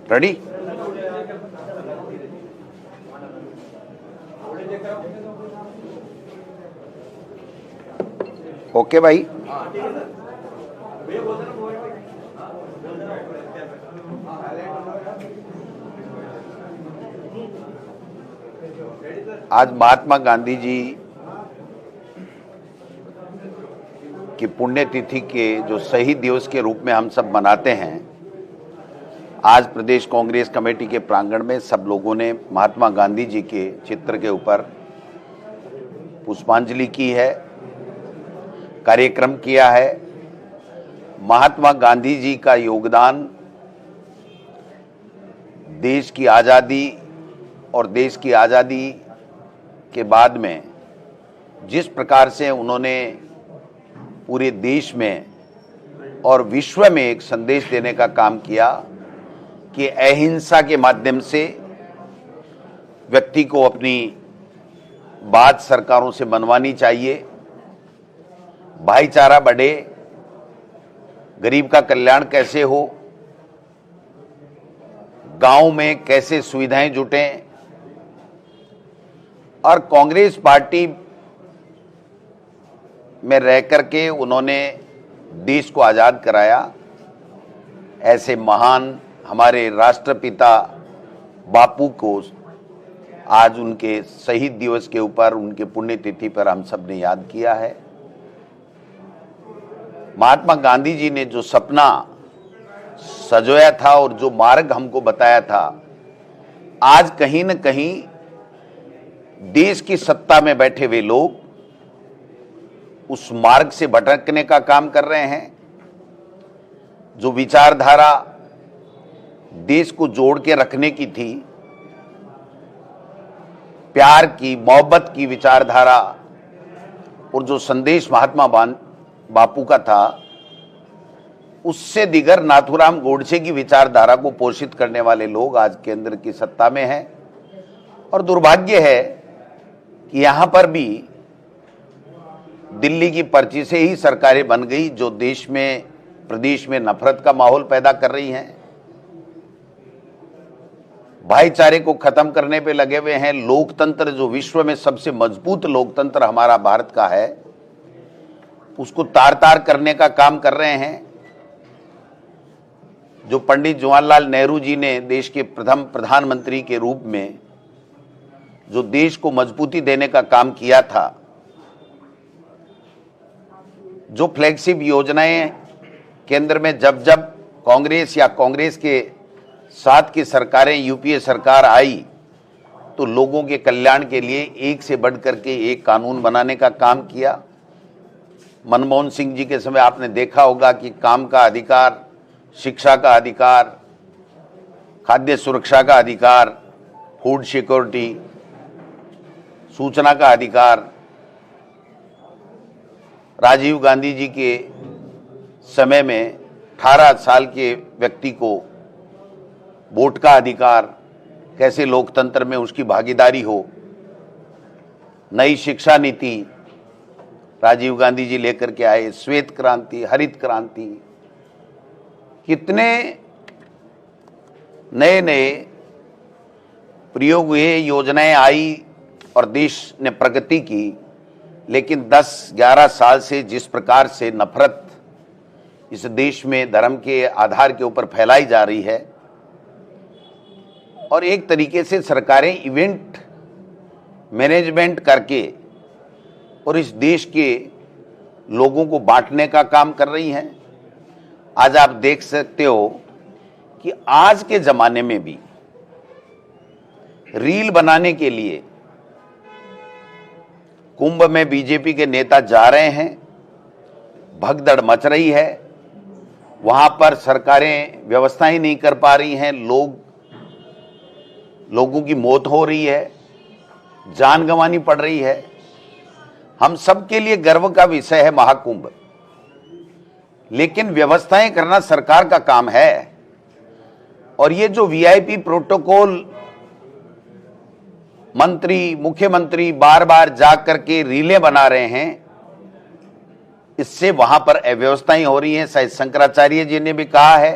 Ready? Okay भाई। आज महात्मा गांधी जी की पुण्यतिथि के जो शहीद दिवस के रूप में हम सब मनाते हैं, आज प्रदेश कांग्रेस कमेटी के प्रांगण में सब लोगों ने महात्मा गांधी जी के चित्र के ऊपर पुष्पांजलि की है, कार्यक्रम किया है। महात्मा गांधी जी का योगदान देश की आज़ादी और देश की आज़ादी के बाद में जिस प्रकार से उन्होंने पूरे देश में और विश्व में एक संदेश देने का काम किया कि अहिंसा के माध्यम से व्यक्ति को अपनी बात सरकारों से मनवानी चाहिए, भाईचारा बढ़े, गरीब का कल्याण कैसे हो, गांव में कैसे सुविधाएं जुटें। और कांग्रेस पार्टी में रह करके उन्होंने देश को आज़ाद कराया। ऐसे महान हमारे राष्ट्रपिता बापू को आज उनके शहीद दिवस के ऊपर, उनके पुण्यतिथि पर हम सब ने याद किया है। महात्मा गांधी जी ने जो सपना सजोया था और जो मार्ग हमको बताया था, आज कहीं न कहीं देश की सत्ता में बैठे हुए लोग उस मार्ग से भटकने का काम कर रहे हैं। जो विचारधारा देश को जोड़ के रखने की थी, प्यार की, मोहब्बत की विचारधारा, और जो संदेश महात्मा बापू का था, उससे दिगर नाथूराम गोडसे की विचारधारा को पोषित करने वाले लोग आज केंद्र की सत्ता में हैं। और दुर्भाग्य है कि यहां पर भी दिल्ली की पर्ची से ही सरकारें बन गई जो देश में, प्रदेश में नफरत का माहौल पैदा कर रही हैं, भाईचारे को खत्म करने पे लगे हुए हैं। लोकतंत्र, जो विश्व में सबसे मजबूत लोकतंत्र हमारा भारत का है, उसको तार तार करने का काम कर रहे हैं। जो पंडित जवाहरलाल नेहरू जी ने देश के प्रथम प्रधानमंत्री के रूप में जो देश को मजबूती देने का काम किया था, जो फ्लैगशिप योजनाएं केंद्र में जब जब कांग्रेस या कांग्रेस के साथ की सरकारें, यूपीए सरकार आई, तो लोगों के कल्याण के लिए एक से बढ़कर के एक कानून बनाने का काम किया। मनमोहन सिंह जी के समय आपने देखा होगा कि काम का अधिकार, शिक्षा का अधिकार, खाद्य सुरक्षा का अधिकार, फूड सिक्योरिटी, सूचना का अधिकार। राजीव गांधी जी के समय में 18 साल के व्यक्ति को वोट का अधिकार, कैसे लोकतंत्र में उसकी भागीदारी हो। नई शिक्षा नीति राजीव गांधी जी लेकर के आए, श्वेत क्रांति, हरित क्रांति, कितने नए नए प्रयोग हुए, योजनाएं आई और देश ने प्रगति की। लेकिन 10-11 साल से जिस प्रकार से नफरत इस देश में धर्म के आधार के ऊपर फैलाई जा रही है, और एक तरीके से सरकारें इवेंट मैनेजमेंट करके और इस देश के लोगों को बांटने का काम कर रही हैं। आज आप देख सकते हो कि आज के जमाने में भी रील बनाने के लिए कुंभ में बीजेपी के नेता जा रहे हैं, भगदड़ मच रही है, वहां पर सरकारें व्यवस्थाएं नहीं कर पा रही हैं, लोगों की मौत हो रही है, जान गंवानी पड़ रही है। हम सबके लिए गर्व का विषय है महाकुंभ, लेकिन व्यवस्थाएं करना सरकार का काम है। और ये जो वीआईपी प्रोटोकॉल मंत्री, मुख्यमंत्री बार बार जा करके रीलें बना रहे हैं, इससे वहां पर अव्यवस्थाएं हो रही हैं। शायद शंकराचार्य जी ने भी कहा है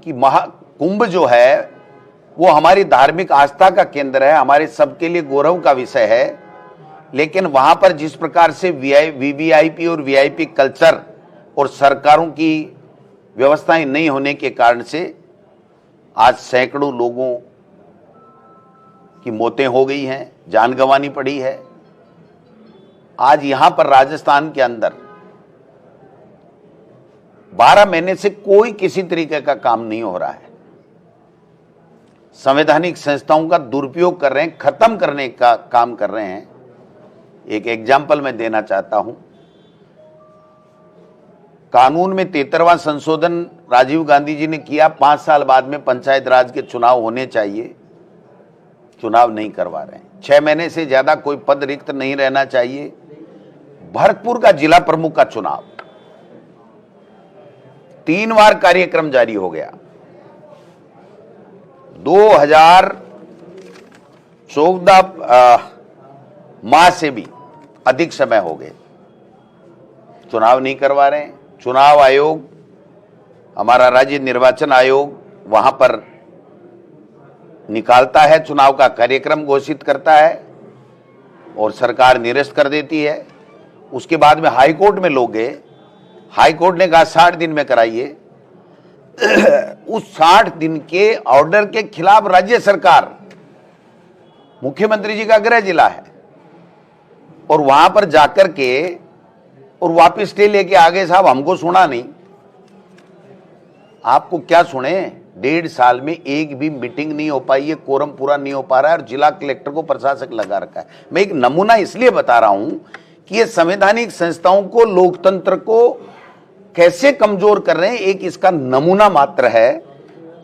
कि महाकुंभ जो है वो हमारी धार्मिक आस्था का केंद्र है, हमारे सबके लिए गौरव का विषय है, लेकिन वहां पर जिस प्रकार से वीवीआईपी और वीआईपी कल्चर और सरकारों की व्यवस्थाएं नहीं होने के कारण से आज सैकड़ों लोगों की मौतें हो गई हैं, जान गंवानी पड़ी है। आज यहां पर राजस्थान के अंदर 12 महीने से कोई किसी तरीके का काम नहीं हो रहा है। संवैधानिक संस्थाओं का दुरुपयोग कर रहे हैं, खत्म करने का काम कर रहे हैं। एक एग्जाम्पल मैं देना चाहता हूं। कानून में 73वां संशोधन राजीव गांधी जी ने किया, 5 साल बाद में पंचायत राज के चुनाव होने चाहिए, चुनाव नहीं करवा रहे हैं। 6 महीने से ज्यादा कोई पद रिक्त नहीं रहना चाहिए। भरतपुर का जिला प्रमुख का चुनाव 3 बार कार्यक्रम जारी हो गया। 2014 माह से भी अधिक समय हो गए, चुनाव नहीं करवा रहे हैं। चुनाव आयोग, हमारा राज्य निर्वाचन आयोग वहां पर निकालता है, चुनाव का कार्यक्रम घोषित करता है और सरकार निरस्त कर देती है। उसके बाद में हाई कोर्ट में लोग गए, हाई कोर्ट ने कहा 60 दिन में कराइए। उस 60 दिन के ऑर्डर के खिलाफ राज्य सरकार, मुख्यमंत्री जी का गृह जिला है, और वहां पर जाकर के और वापिस स्टे लेके आ गए। साहब हमको सुना नहीं। आपको क्या सुने? 1.5 साल में एक भी मीटिंग नहीं हो पाई है, कोरम पूरा नहीं हो पा रहा है और जिला कलेक्टर को प्रशासक लगा रखा है। मैं एक नमूना इसलिए बता रहा हूं कि ये संवैधानिक संस्थाओं को, लोकतंत्र को कैसे कमजोर कर रहे हैं, एक इसका नमूना मात्र है।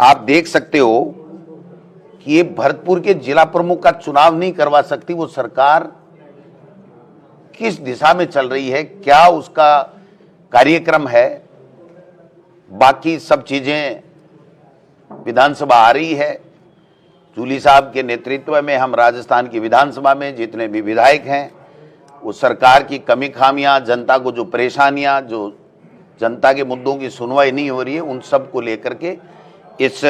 आप देख सकते हो कि ये भरतपुर के जिला प्रमुख का चुनाव नहीं करवा सकती वो सरकार किस दिशा में चल रही है, क्या उसका कार्यक्रम है। बाकी सब चीजें विधानसभा आ रही है। जूली साहब के नेतृत्व में हम राजस्थान की विधानसभा में जितने भी विधायक हैं, वो सरकार की कमी खामियां, जनता को जो परेशानियां, जो जनता के मुद्दों की सुनवाई नहीं हो रही है, उन सब को लेकर के इस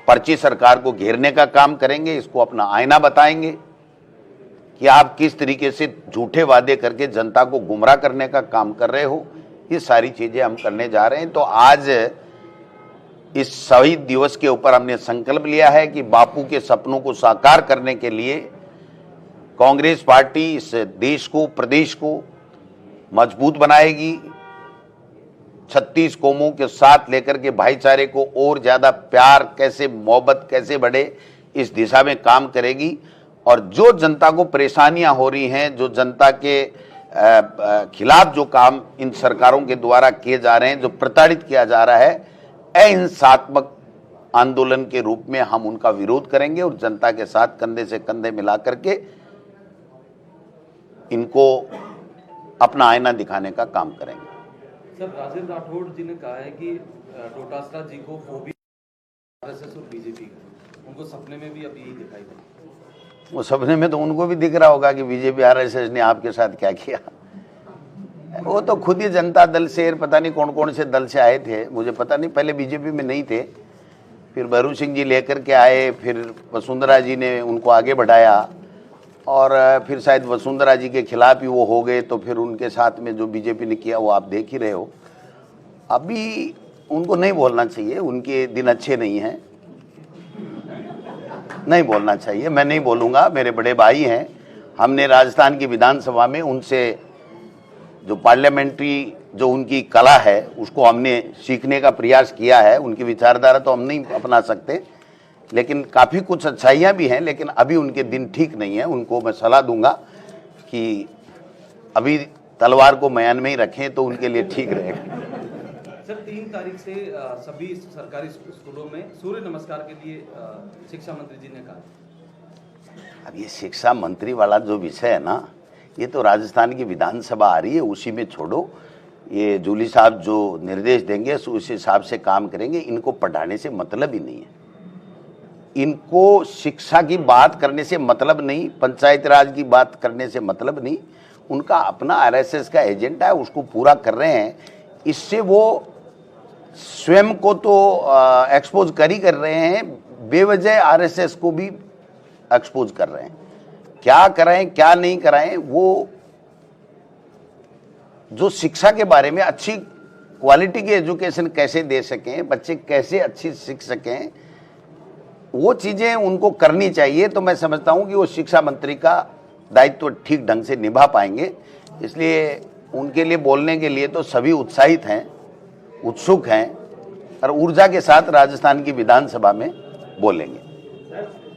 पर्ची सरकार को घेरने का काम करेंगे। इसको अपना आईना बताएंगे कि आप किस तरीके से झूठे वादे करके जनता को गुमराह करने का काम कर रहे हो। ये सारी चीजें हम करने जा रहे हैं। तो आज इस शहीद दिवस के ऊपर हमने संकल्प लिया है कि बापू के सपनों को साकार करने के लिए कांग्रेस पार्टी इस देश को, प्रदेश को मजबूत बनाएगी। 36 कौमों के साथ लेकर के भाईचारे को और ज्यादा प्यार कैसे, मोहब्बत कैसे बढ़े, इस दिशा में काम करेगी। और जो जनता को परेशानियां हो रही हैं, जो जनता के खिलाफ जो काम इन सरकारों के द्वारा किए जा रहे हैं, जो प्रताड़ित किया जा रहा है, अहिंसात्मक आंदोलन के रूप में हम उनका विरोध करेंगे और जनता के साथ कंधे से कंधे मिला करके इनको अपना आईना दिखाने का काम करेंगे। सर, राजेंद्र राठौड़ जी ने कहा है कि डोटासरा जी को फोबिया आरएसएस और बीजेपी, उनको सपने में भी अब यही दिखाई दे। वो सपने में तो उनको भी दिख रहा होगा कि बीजेपी आरएसएस ने आपके साथ क्या किया। वो तो खुद ही जनता दल से, पता नहीं कौन कौन से दल से आए थे, मुझे पता नहीं। पहले बीजेपी में नहीं थे, फिर भरू सिंह जी लेकर के आए, फिर वसुंधरा जी ने उनको आगे बढ़ाया और फिर शायद वसुंधरा जी के खिलाफ ही वो हो गए। तो फिर उनके साथ में जो बीजेपी ने किया वो आप देख ही रहे हो। अभी उनको नहीं बोलना चाहिए, उनके दिन अच्छे नहीं हैं, नहीं बोलना चाहिए। मैं नहीं बोलूँगा, मेरे बड़े भाई हैं। हमने राजस्थान की विधानसभा में उनसे जो पार्लियामेंट्री जो उनकी कला है उसको हमने सीखने का प्रयास किया है। उनकी विचारधारा तो हम नहीं अपना सकते, लेकिन काफ़ी कुछ अच्छाइयाँ भी हैं, लेकिन अभी उनके दिन ठीक नहीं है। उनको मैं सलाह दूंगा कि अभी तलवार को म्यान में ही रखें तो उनके लिए ठीक रहेगा। सर, 3 तारीख से सभी सरकारी स्कूलों में सूर्य नमस्कार के लिए शिक्षा मंत्री जी ने कहा। अब ये शिक्षा मंत्री वाला जो विषय है ना, ये तो राजस्थान की विधानसभा आ रही है, उसी में छोड़ो। ये जूली साहब जो निर्देश देंगे उस हिसाब से काम करेंगे। इनको पढ़ाने से मतलब ही नहीं है, इनको शिक्षा की बात करने से मतलब नहीं, पंचायत राज की बात करने से मतलब नहीं। उनका अपना आरएसएस का एजेंडा है, उसको पूरा कर रहे हैं। इससे वो स्वयं को तो एक्सपोज कर रहे हैं, बेवजह आरएसएस को भी एक्सपोज कर रहे हैं। क्या कराएं क्या नहीं कराएं, वो जो शिक्षा के बारे में अच्छी क्वालिटी की एजुकेशन कैसे दे सकें, बच्चे कैसे अच्छी सीख सकें, वो चीजें उनको करनी चाहिए। तो मैं समझता हूं कि वो शिक्षा मंत्री का दायित्व ठीक ढंग से निभा पाएंगे। इसलिए उनके लिए बोलने के लिए तो सभी उत्साहित हैं, उत्सुक हैं और ऊर्जा के साथ राजस्थान की विधानसभा में बोलेंगे।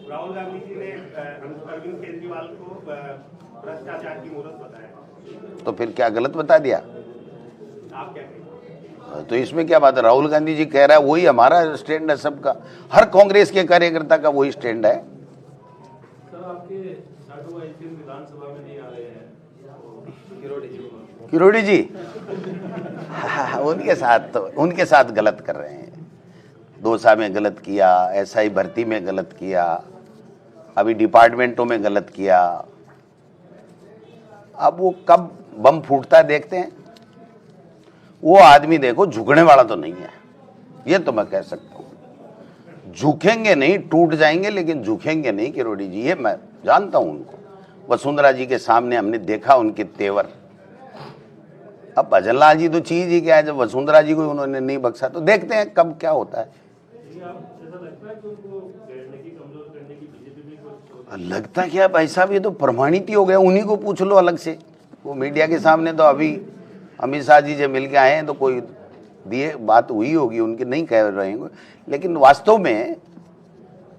राहुल गांधी जी ने अरविंद केजरीवाल को भ्रष्टाचार की मूर्त बताया, तो फिर क्या गलत बता दिया? आप क्या कहेंगे? तो इसमें क्या बात है? राहुल गांधी जी कह रहा है, वही हमारा स्टैंड है, सबका, हर कांग्रेस के कार्यकर्ता का वही स्टैंड है। सर, आपके साधु विधानसभा में नहीं आ रहे हैं किरोड़ी जी उनके साथ गलत कर रहे हैं। दौसा में गलत किया, एसआई भर्ती में गलत किया, अभी डिपार्टमेंटों में गलत किया। अब वो कब बम फूटता है देखते हैं। वो आदमी देखो झुकने वाला तो नहीं है, ये तो मैं कह सकता हूं। झुकेंगे नहीं, टूट जाएंगे लेकिन झुकेंगे नहीं किरोड़ी जी, ये मैं जानता हूं उनको। वसुंधरा जी के सामने हमने देखा उनके तेवर। अब भजनलाल जी तो चीज ही क्या है, जब वसुंधरा जी को उन्होंने नहीं बख्शा तो देखते हैं कब क्या होता है। लगता क्या भाई साहब, ये तो प्रमाणित ही हो गया। उन्हीं को पूछ लो अलग से, वो मीडिया के सामने तो अभी अमित शाह जी जब मिल के आए हैं तो कोई दिए बात हुई होगी, उनके नहीं कह रहे हैं, लेकिन वास्तव में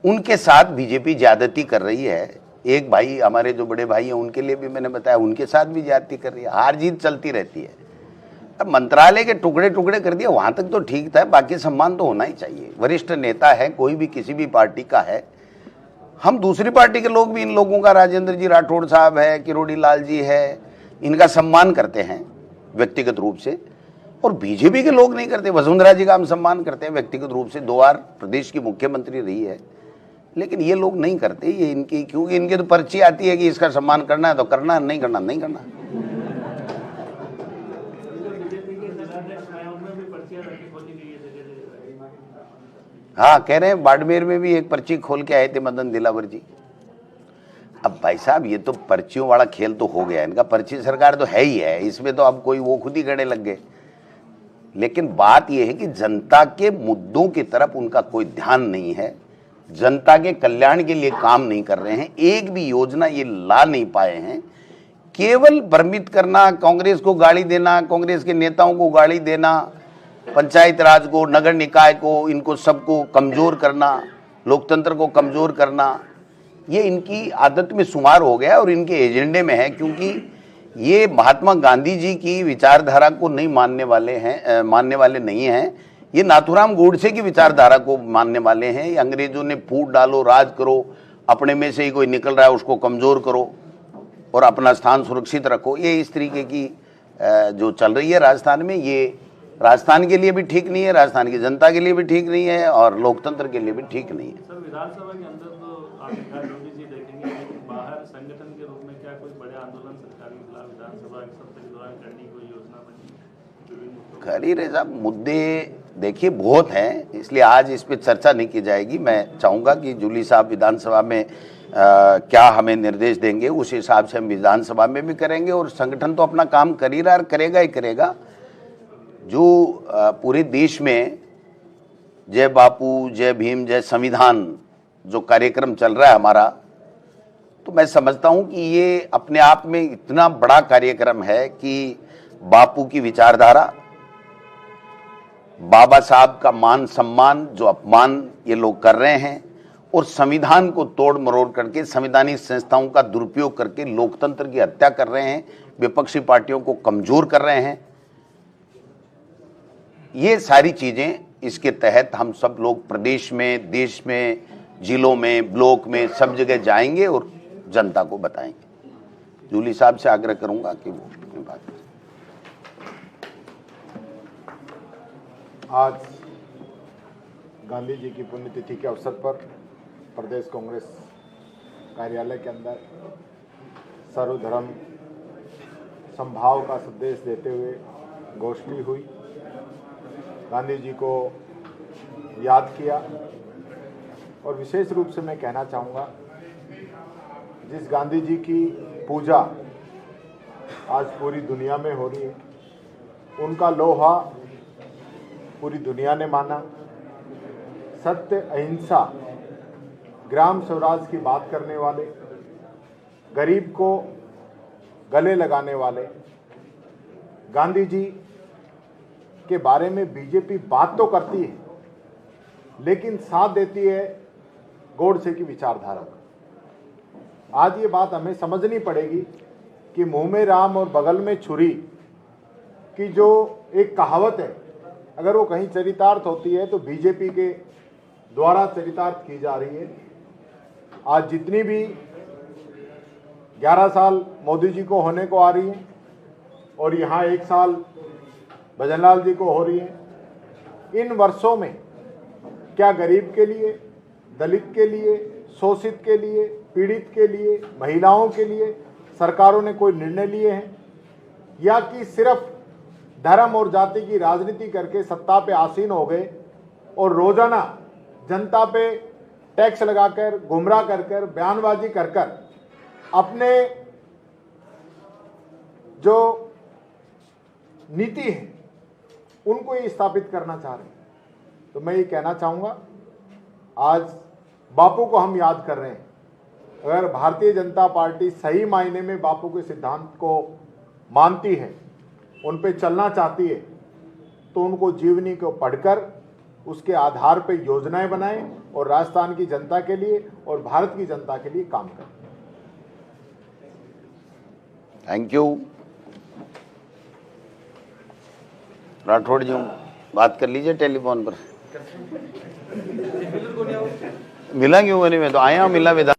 उनके साथ बीजेपी ज्यादती कर रही है। एक भाई हमारे जो बड़े भाई हैं उनके लिए भी मैंने बताया, उनके साथ भी ज्यादती कर रही है। हार जीत चलती रहती है। अब मंत्रालय के टुकड़े टुकड़े कर दिए, वहां तक तो ठीक था, बाकी सम्मान तो होना ही चाहिए। वरिष्ठ नेता है, कोई भी किसी भी पार्टी का है। हम दूसरी पार्टी के लोग भी इन लोगों का, राजेंद्र जी राठौड़ साहब है, किरोड़ी लाल जी है, इनका सम्मान करते हैं व्यक्तिगत रूप से, और बीजेपी के लोग नहीं करते। वसुंधरा जी का हम सम्मान करते हैं व्यक्तिगत रूप से, 2 बार प्रदेश की मुख्यमंत्री रही है, लेकिन ये लोग नहीं करते। ये इनकी, क्योंकि इनके तो पर्ची आती है कि इसका सम्मान करना है तो करना, नहीं करना नहीं करना। हाँ, कह रहे हैं बाड़मेर में भी एक पर्ची खोल के आए थे मदन दिलावर जी। अब भाई साहब ये तो पर्चियों वाला खेल तो हो गया इनका। पर्ची सरकार तो है ही है, इसमें तो अब कोई वो खुद ही गड़े लग गए। लेकिन बात यह है कि जनता के मुद्दों की तरफ उनका कोई ध्यान नहीं है, जनता के कल्याण के लिए काम नहीं कर रहे हैं, एक भी योजना ये ला नहीं पाए हैं। केवल भ्रमित करना, कांग्रेस को गाली देना, कांग्रेस के नेताओं को गाली देना, पंचायत राज को, नगर निकाय को, इनको सबको कमजोर करना, लोकतंत्र को कमजोर करना, ये इनकी आदत में शुमार हो गया और इनके एजेंडे में है। क्योंकि ये महात्मा गांधी जी की विचारधारा को नहीं मानने वाले नहीं हैं। ये नाथूराम गोडसे की विचारधारा को मानने वाले हैं। ये अंग्रेजों ने फूट डालो, राज करो, अपने में से ही कोई निकल रहा है उसको कमजोर करो और अपना स्थान सुरक्षित रखो। ये इस तरीके की जो चल रही है राजस्थान में, ये राजस्थान के लिए भी ठीक नहीं है, राजस्थान की जनता के लिए भी ठीक नहीं है और लोकतंत्र के लिए भी ठीक नहीं है। सर, विधानसभा के अंदर तो आप मोदी जी देखेंगे, लेकिन बाहर संगठन के रूप में क्या कोई बड़े आंदोलन सरकार के खिलाफ विधानसभा के सत्र के दौरान करने की कोई योजना बनी? खरी रे साहब, मुद्दे देखिए बहुत हैं, इसलिए आज इस पे चर्चा नहीं की जाएगी। मैं चाहूंगा कि जूली साहब विधानसभा में क्या हमें निर्देश देंगे, उस हिसाब से हम विधानसभा में भी करेंगे। और संगठन तो अपना काम कर ही रहा है, करेगा ही करेगा। जो पूरे देश में जय बापू, जय भीम, जय संविधान जो कार्यक्रम चल रहा है हमारा, तो मैं समझता हूं कि ये अपने आप में इतना बड़ा कार्यक्रम है कि बापू की विचारधारा, बाबा साहब का मान सम्मान जो अपमान ये लोग कर रहे हैं, और संविधान को तोड़ मरोड़ करके, संवैधानिक संस्थाओं का दुरुपयोग करके लोकतंत्र की हत्या कर रहे हैं, विपक्षी पार्टियों को कमजोर कर रहे हैं। ये सारी चीजें इसके तहत हम सब लोग प्रदेश में, देश में, जिलों में, ब्लॉक में, सब जगह जाएंगे और जनता को बताएंगे। जूली साहब से आग्रह करूंगा कि वो अपनी बात करें। आज गांधी जी की पुण्यतिथि के अवसर पर प्रदेश कांग्रेस कार्यालय के अंदर सर्वधर्म समभाव का संदेश देते हुए गोष्ठी हुई। गांधी जी को याद किया और विशेष रूप से मैं कहना चाहूँगा, जिस गांधी जी की पूजा आज पूरी दुनिया में हो रही है, उनका लोहा पूरी दुनिया ने माना। सत्य, अहिंसा, ग्राम स्वराज की बात करने वाले, गरीब को गले लगाने वाले गांधी जी के बारे में बीजेपी बात तो करती है, लेकिन साथ देती है गोडसे की विचारधारा का। आज ये बात हमें समझनी पड़ेगी कि मुंह में राम और बगल में छुरी की जो एक कहावत है, अगर वो कहीं चरितार्थ होती है तो बीजेपी के द्वारा चरितार्थ की जा रही है। आज जितनी भी 11 साल मोदी जी को होने को आ रही है और यहाँ 1 साल भजनलाल जी को हो रही है, इन वर्षों में क्या गरीब के लिए, दलित के लिए, शोषित के लिए, पीड़ित के लिए, महिलाओं के लिए सरकारों ने कोई निर्णय लिए हैं, या कि सिर्फ धर्म और जाति की राजनीति करके सत्ता पे आसीन हो गए और रोजाना जनता पे टैक्स लगाकर, गुमराह कर कर, बयानबाजी कर कर अपने जो नीति है उनको ये स्थापित करना चाह रहे हैं। तो मैं ये कहना चाहूँगा, आज बापू को हम याद कर रहे हैं। अगर भारतीय जनता पार्टी सही मायने में बापू के सिद्धांत को मानती है, उन पे चलना चाहती है, तो उनको जीवनी को पढ़कर उसके आधार पे योजनाएं बनाएं और राजस्थान की जनता के लिए और भारत की जनता के लिए काम करें। Thank you. राठौड़ जी, बात कर लीजिए टेलीफोन पर। मिला क्यों नहीं? मैं तो आया हूँ, मिला विधान